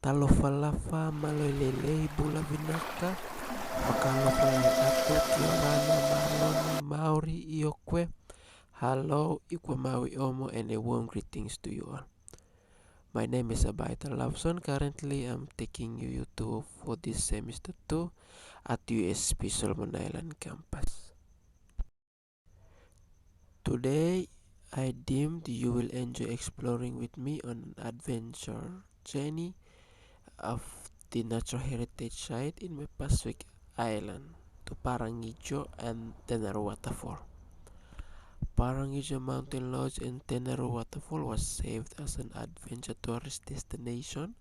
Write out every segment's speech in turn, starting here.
Talofalafa malolele bula vinaka makalofalai atu kiorana maloni maori iokwe. Hello, ikwe maui omo and a warm greetings to you all. My name is Abaita Lawson. Currently, I'm taking you to for this semester 2 at USP Solomon Island campus. Today, I deemed you will enjoy exploring with me on an adventure journey of the natural heritage site in my Pacific Island to Parangiju and Tenaru waterfall. Parangiju Mountain Lodge and Tenaru waterfall was saved as an adventure tourist destination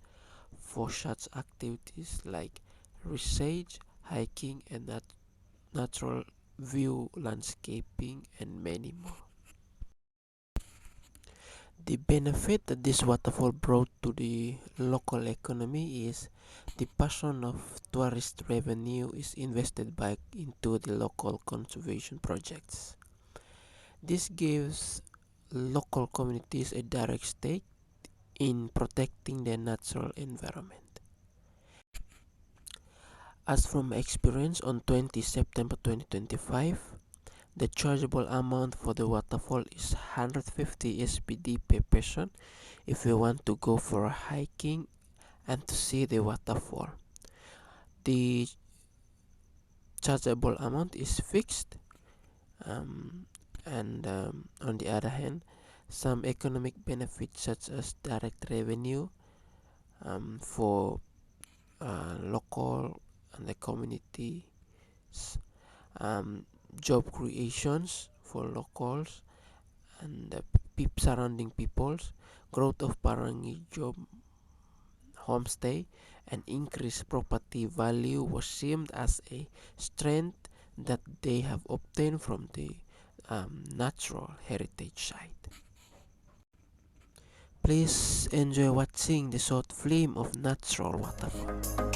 for such activities like research, hiking, and natural view landscaping, and many more. The benefit that this waterfall brought to the local economy is the portion of tourist revenue is invested back into the local conservation projects. This gives local communities a direct stake in protecting their natural environment. As from experience on 20 September 2025, the chargeable amount for the waterfall is 150 SPD per person if you want to go for a hiking and to see the waterfall. The chargeable amount is fixed, and on the other hand, some economic benefits such as direct revenue for local and the communities, job creations for locals and the surrounding peoples, growth of Parangiju homestay, and increased property value was seen as a strength that they have obtained from the natural heritage site. Please enjoy watching the short film of natural waterfall.